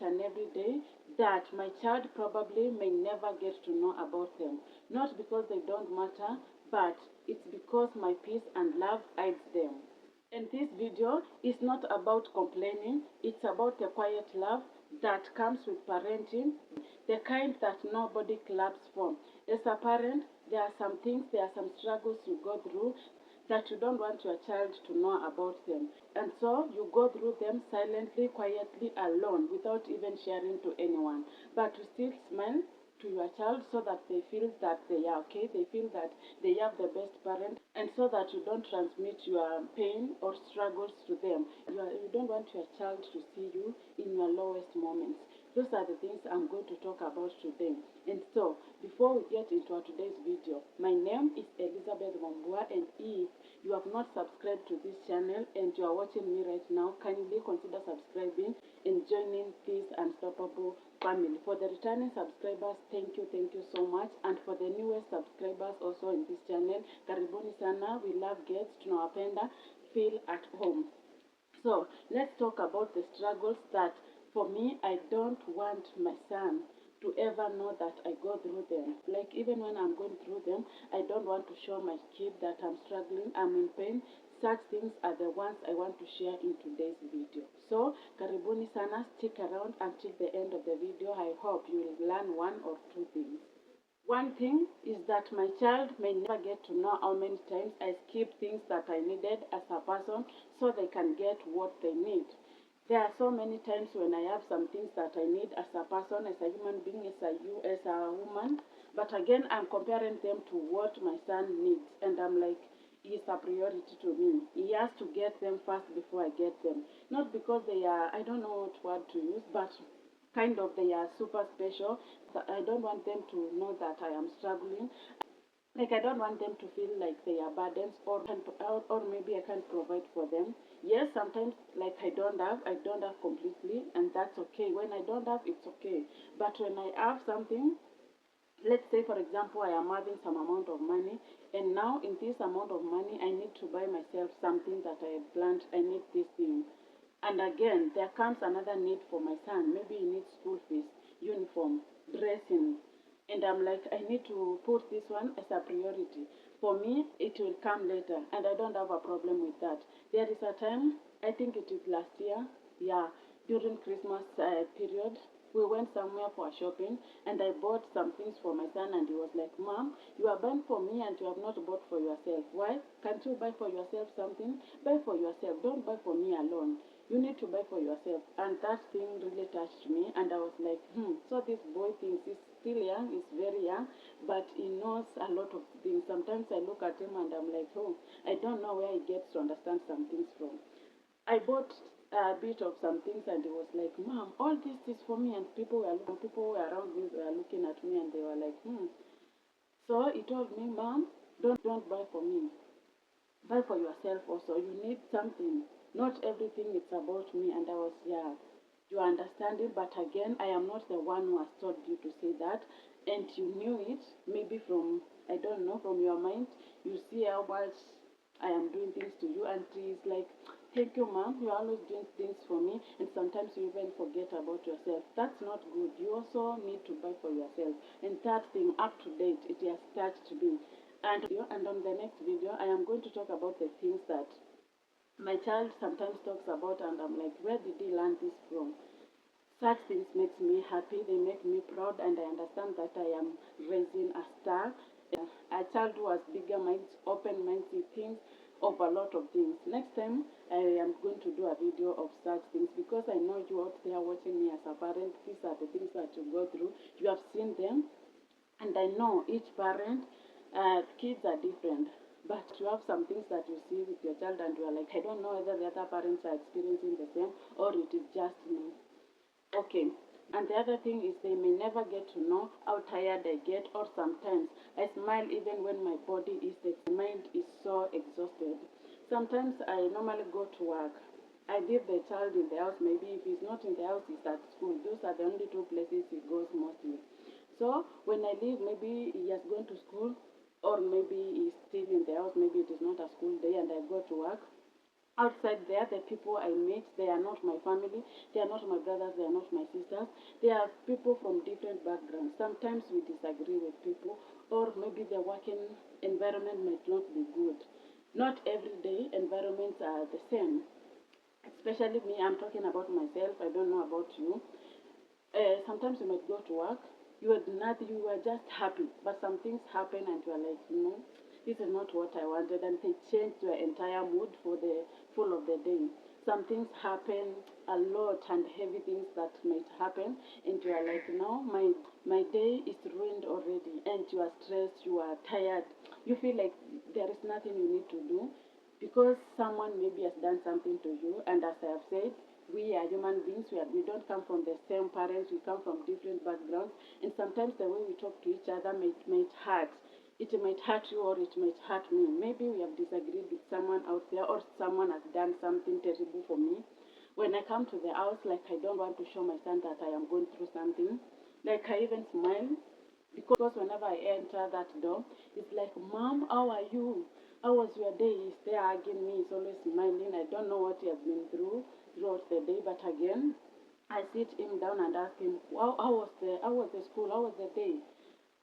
and every day that my child probably may never get to know about them. Not because they don't matter, but it's because my peace and love hides them. And this video is not about complaining, it's about the quiet love that comes with parenting, the kind that nobody claps for. As a parent, there are some things, there are some struggles you go through that you don't want your child to know about them. And so you go through them silently, quietly, alone, without even sharing to anyone. But you still smile to your child so that they feel that they are okay, they feel that they have the best parent, and so that you don't transmit your pain or struggles to them. You don't want your child to see you in your lowest moments. Those are the things I'm going to talk about today. And so, before we get into our today's video, my name is Elizabeth Wambua, and if you have not subscribed to this channel and you are watching me right now, kindly consider subscribing and joining this unstoppable family. For the returning subscribers, thank you so much. And for the newest subscribers also in this channel, karibuni sana. We love guests, tunawapenda, feel at home. So let's talk about the struggles that for me, I don't want my son to ever know that I go through them. Like even when I'm going through them, I don't want to show my kid that I'm struggling, I'm in pain. Such things are the ones I want to share in today's video. So, karibuni sana, stick around until the end of the video. I hope you will learn one or two things. One thing is that my child may never get to know how many times I skipped things that I needed as a person so they can get what they need. There are so many times when I have some things that I need as a person, as a human being, as a woman, but again I'm comparing them to what my son needs, and I'm like, he is a priority to me. He has to get them first before I get them. Not because they are, I don't know what word to use, but kind of they are super special. I don't want them to know that I am struggling. Like I don't want them to feel like they are burdens, or maybe I can't provide for them. Yes, sometimes like I don't have completely, and that's okay. When I don't have, it's okay. But when I have something, let's say for example I am having some amount of money, and now in this amount of money I need to buy myself something that I had planned. I need this thing, and again there comes another need for my son. Maybe he needs school fees, uniform, dressing, and I'm like, I need to put this one as a priority. For me it will come later, and I don't have a problem with that. There is a time, I think it is last year, yeah, during Christmas period, we went somewhere for shopping, and I bought some things for my son, and he was like, Mom, you are buying for me and you have not bought for yourself. Why? Can't you buy for yourself something? Buy for yourself. Don't buy for me alone. You need to buy for yourself. And that thing really touched me, and I was like, so this boy thinks he's still young, he's very young, but he knows a lot of things. Sometimes I look at him and I'm like, oh, I don't know where he gets to understand some things from. I bought a bit of some things, and it was like, Mom, all this is for me. And people were around me, were looking at me, and they were like, So he told me, Mom, don't buy for me. Buy for yourself also. You need something. Not everything is about me. And I was, yeah, you are understanding, but again, I am not the one who has told you to say that. And you knew it, maybe from, I don't know, from your mind. You see how much I am doing things to you, and he's like, thank you, Mom. You're always doing things for me, and sometimes you even forget about yourself. That's not good. You also need to buy for yourself. And that thing, up to date, it has touched me. And on the next video, I am going to talk about the things that my child sometimes talks about, and I'm like, where did he learn this from? Such things makes me happy, they make me proud, and I understand that I am raising a star, a child who has bigger minds, open minds, he thinks of a lot of things. Next time, I am going to do a video of such things, because I know you out there watching me as a parent, these are the things that you go through. You have seen them, and I know each parent, kids are different. But you have some things that you see with your child, and you are like, I don't know whether the other parents are experiencing the same, or it is just me. Okay, and the other thing is they may never get to know how tired I get, or sometimes I smile even when my body is, my mind is so exhausted. Sometimes I normally go to work. I leave the child in the house. Maybe if he's not in the house, he's at school. Those are the only two places he goes mostly. So when I leave, maybe he has gone to school, or maybe he's still in the house. Maybe it is not a school day, and I go to work. outside there, the people I meet, they are not my family, they are not my brothers, they are not my sisters. They are people from different backgrounds. Sometimes we disagree with people, or maybe the working environment might not be good. Not every day environments are the same. Especially me, I'm talking about myself, I don't know about you. Sometimes you might go to work, you are not, you are just happy, but some things happen and you are like, this is not what I wanted, and they change your entire mood for the full of the day. Some things happen, a lot and heavy things that might happen, and you are like, now my day is ruined already, and you are stressed, you are tired, you feel like there is nothing you need to do because someone maybe has done something to you. And as I have said, we are human beings. We don't come from the same parents. We come from different backgrounds. And sometimes the way we talk to each other might hurt. It might hurt you or it might hurt me. Maybe we have disagreed with someone out there or someone has done something terrible for me. When I come to the house, like I don't want to show my son that I am going through something. Like I even smile because whenever I enter that door, it's like, Mom, how are you? How was your day? He's there hugging me. He's always smiling. I don't know what he has been through throughout the day, but again, I sit him down and ask him, how was the school? How was the day?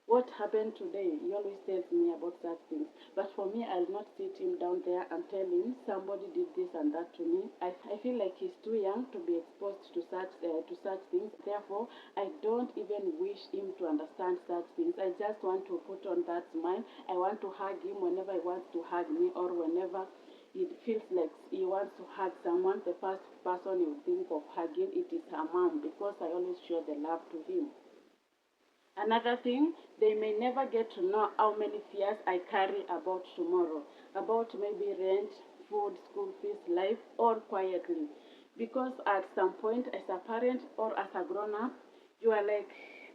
What happened today? He always tells me about such things. But for me, I'll not sit him down there and tell him somebody did this and that to me. I feel like he's too young to be exposed to such things. Therefore, I don't even wish him to understand such things. I just want to put on that smile. I want to hug him whenever he wants to hug me, or whenever it feels like he wants to hug someone. The first person you think of hugging, it is her mom, because I always show the love to him. Another thing, they may never get to know how many fears I carry about tomorrow, about maybe rent, food, school fees, life, or quietly. Because at some point, as a parent or as a grown up, you are like,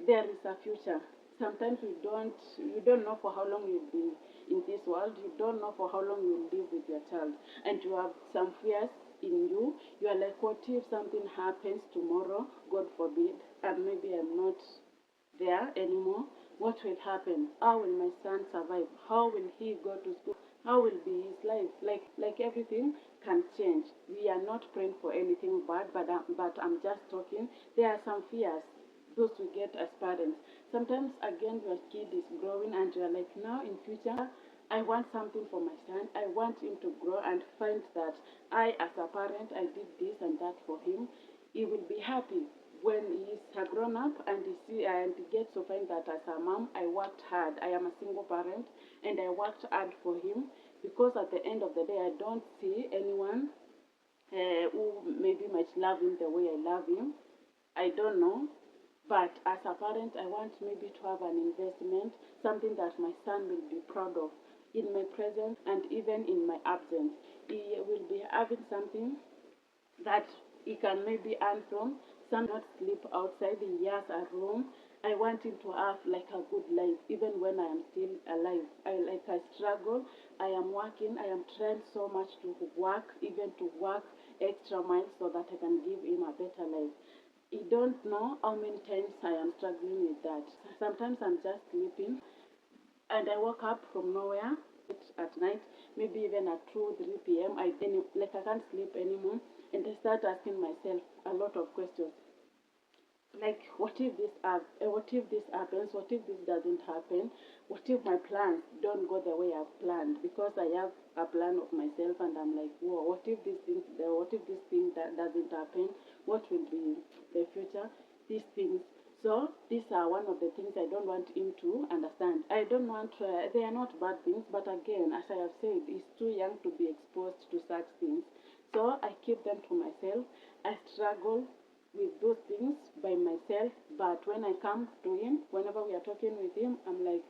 there is a future. Sometimes you don't know for how long you'll be in this world. You don't know for how long you'll live with your child, and you have some fears in you. You are like, what if something happens tomorrow? God forbid, and maybe I'm not there anymore. What will happen? How will my son survive? How will he go to school? How will be his life? Like everything can change. We are not praying for anything bad, but I'm just talking. There are some fears those we get as parents. Sometimes again your kid is growing and you're like, now in future I want something for my son. I want him to grow and find that I, as a parent, I did this and that for him. He will be happy when he's a grown up and he gets to find that as a mom, I worked hard. I am a single parent and I worked hard for him, because at the end of the day, I don't see anyone who maybe might love him the way I love him. I don't know. But as a parent, I want maybe to have an investment, something that my son will be proud of in my presence and even in my absence. He will be having something that he can maybe earn from. Some not sleep outside. He has a room. I want him to have like a good life, even when I am still alive. I struggle. I am working. I am trying so much to work, even to work extra miles so that I can give him a better life. You don't know how many times I am struggling with that. Sometimes I'm just sleeping and I woke up from nowhere at night, maybe even at 2, 3 p.m. I can't sleep anymore, and I start asking myself a lot of questions. Like, what if this happens? What if this doesn't happen? What if my plans don't go the way I've planned? Because I have a plan of myself, and I'm like, whoa, what if this thing that doesn't happen? What will be the future? These things. So these are one of the things I don't want him to understand. I don't want. They are not bad things, but again, as I have said, he's too young to be exposed to such things. So I keep them to myself. I struggle with those things by myself. But when I come to him, whenever we are talking with him, I'm like,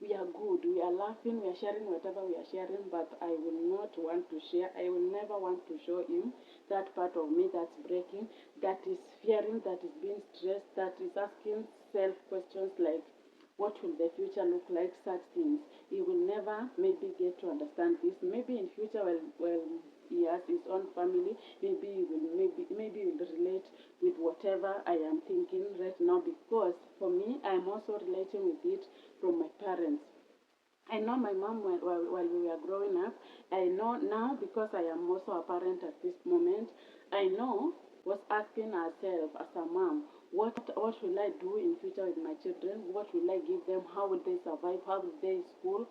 we are good, we are laughing, we are sharing whatever we are sharing, but I will not want to share. I will never want to show him that part of me that's breaking, that is fearing, that is being stressed, that is asking self questions like, what will the future look like? Such things. He will never maybe get to understand this. Maybe in future, well, he has his own family. Maybe he will relate with whatever I am thinking right now, because for me, I am also relating with it from my parents. I know my mom while we were growing up. I know now because I am also a parent at this moment. I know was asking herself as a mom, what will I do in future with my children? What will I give them? How will they survive? How will they school?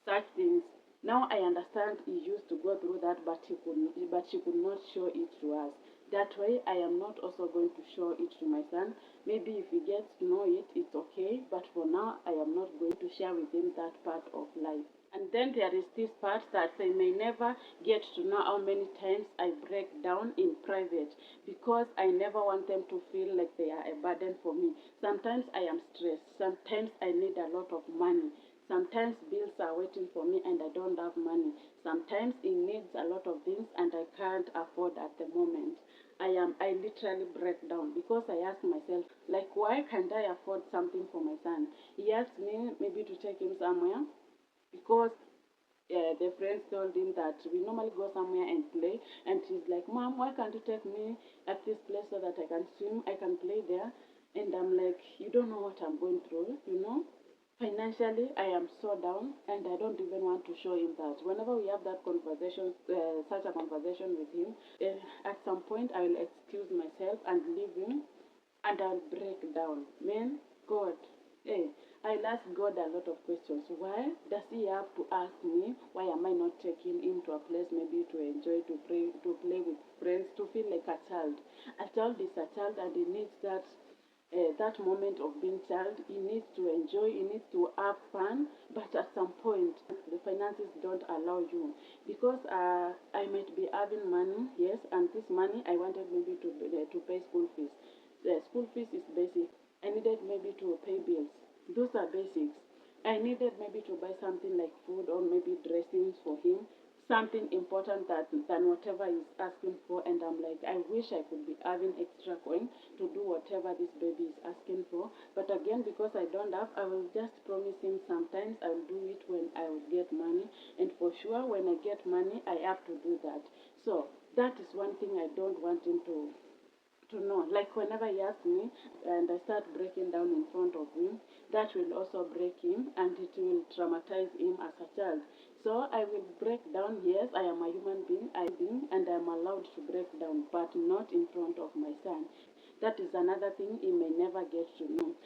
Such things. Now I understand he used to go through that, but she could not show it to us. That way, I am not also going to show it to my son. Maybe if he gets to know it, it's okay. But for now, I am not going to share with him that part of life. And then there is this part that they may never get to know how many times I break down in private because I never want them to feel like they are a burden for me. Sometimes I am stressed. Sometimes I need a lot of money. Sometimes bills are waiting for me and I don't have money. Sometimes it needs a lot of things and I can't afford at the moment. I literally break down because I ask myself, like, why can't I afford something for my son? He asked me maybe to take him somewhere because the friends told him that we normally go somewhere and play, and he's like, Mom, why can't you take me at this place so that I can swim, I can play there? And I'm like, you don't know what I'm going through, you know? Financially, I am so down, and I don't even want to show him that. Whenever we have that conversation, such a conversation with him, at some point I will excuse myself and leave him, and I'll break down. Man, God, hey, I'll ask God a lot of questions. Why does He have to ask me? Why am I not taking him to a place maybe to enjoy, to play with friends, to feel like a child? A child is a child, and he needs that moment of being child. He needs to enjoy, he needs to have fun, but at some point the finances don't allow you because I might be having money, yes, and this money I wanted maybe to pay school fees. The school fees is basic. I needed maybe to pay bills. Those are basics. I needed maybe to buy something like food or maybe dressings for him, something important than whatever he's asking for. And I'm like, I wish I could be having extra coin to do whatever this baby is asking for. But again, because I don't have, I will just promise him sometimes I will do it when I will get money. And for sure, when I get money, I have to do that. So that is one thing I don't want him to know. Like whenever he asks me and I start breaking down in front of him, that will also break him and it will traumatize him as a child. So I will break down. Yes, I am a human being, and I am allowed to break down, but not in front of my son. That is another thing he may never get to know.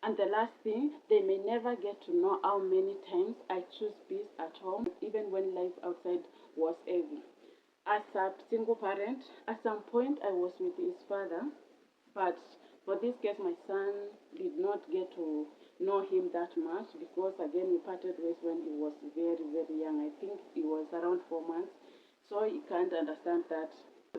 And the last thing, they may never get to know how many times I choose peace at home, even when life outside was heavy. As a single parent, at some point I was with his father, but for this case, my son did not get to know him that much because, again, we parted ways when he was very, very young. I think he was around 4 months, so he can't understand that.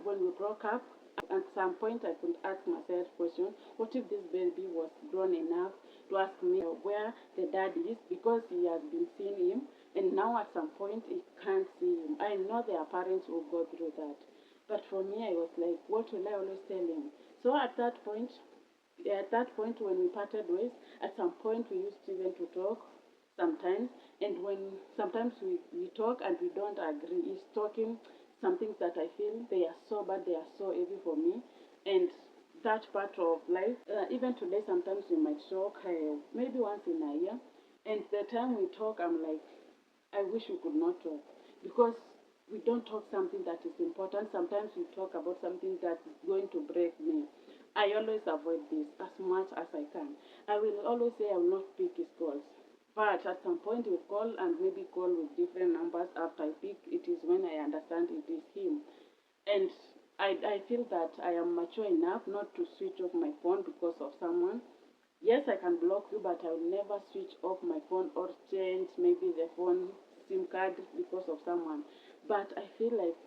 When we broke up, at some point I could ask myself question, what if this baby was grown enough to ask me where the dad is because he has been seeing him and now at some point he can't see him. I know there are parents who go through that. But for me, I was like, what will I always tell him? So at that point when we parted ways, at some point we used even to talk sometimes. And when sometimes we talk and we don't agree, he's talking some things that I feel they are so bad, they are so heavy for me. And that part of life, even today, sometimes we might talk, maybe once in a year. And the time we talk, I'm like, I wish we could not talk because we don't talk something that is important. Sometimes we talk about something that is going to break me. I always avoid this as much as I can. I will always say I will not pick his calls. But at some point he'll call and maybe call with different numbers. After I pick, it is when I understand it is him. And I feel that I am mature enough not to switch off my phone because of someone. Yes, I can block you, but I will never switch off my phone or change maybe the phone SIM card because of someone. But I feel like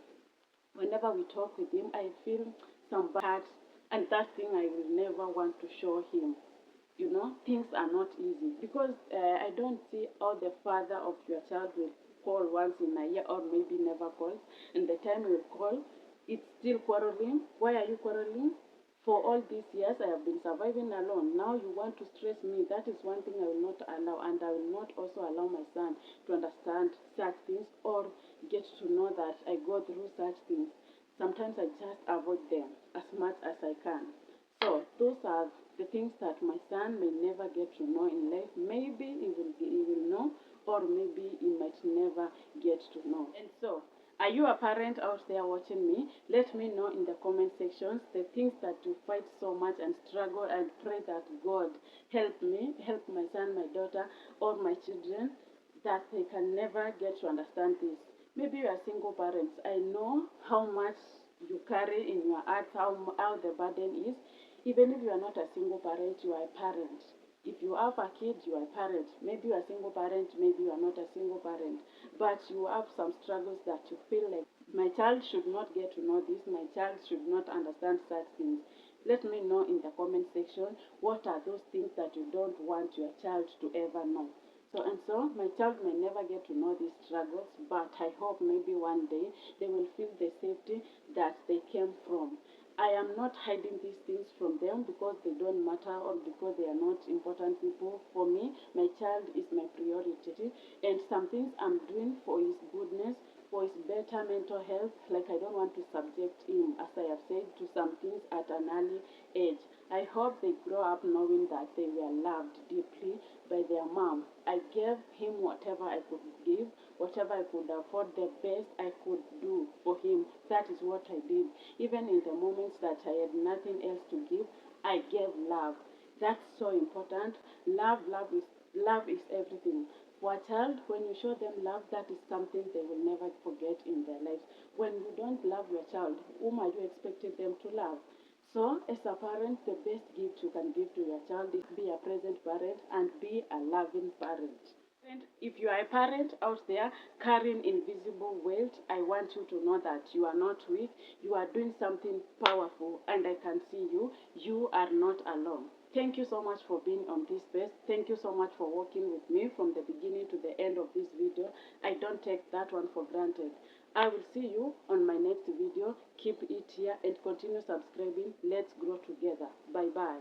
whenever we talk with him, I feel some bad, and that thing I will never want to show him. Things are not easy because I don't see how the father of your child will call once in a year or maybe never calls, and the time you call, it's still quarreling. Why are you quarreling? For all these years, I have been surviving alone. Now you want to stress me. That is one thing I will not allow, and I will not also allow my son to understand such things or get to know that I go through such things. Sometimes I just avoid them as much as I can. So those are the things that my son may never get to know in life. Maybe he will know, or maybe he might never get to know. And so, are you a parent out there watching me? Let me know in the comment sections the things that you fight so much and struggle, and pray that God help me, help my son, my daughter, or my children, that they can never get to understand this. Maybe you are single parents. I know how much you carry in your heart, how the burden is. Even if you are not a single parent, you are a parent. If you have a kid, you are a parent. Maybe you are a single parent, maybe you are not a single parent. But you have some struggles that you feel like, my child should not get to know this, my child should not understand such things. Let me know in the comment section, what are those things that you don't want your child to ever know. So, my child may never get to know these struggles, but I hope maybe one day they will feel the safety that they came from. I am not hiding these things from them because they don't matter, or because they are not important people. For me, my child is my priority, and some things I'm doing for his goodness, for his better mental health. Like, I don't want to subject him, as I have said, to some things at an early age. I hope they grow up knowing that they were loved deeply by their mom. I gave him whatever I could give, whatever I could afford, the best I could do for him. That is what I did. Even in the moments that I had nothing else to give, I gave love. That's so important. Love is everything. For a child, when you show them love, that is something they will never forget in their lives. When you don't love your child, whom are you expecting them to love? So, as a parent, the best gift you can give to your child is be a present parent and be a loving parent. And if you are a parent out there carrying invisible weight, I want you to know that you are not weak. You are doing something powerful, and I can see you. You are not alone. Thank you so much for being on this space. Thank you so much for working with me from the beginning to the end of this video. I don't take that one for granted. I will see you on my next video. Keep it here and continue subscribing. Let's grow together. Bye bye.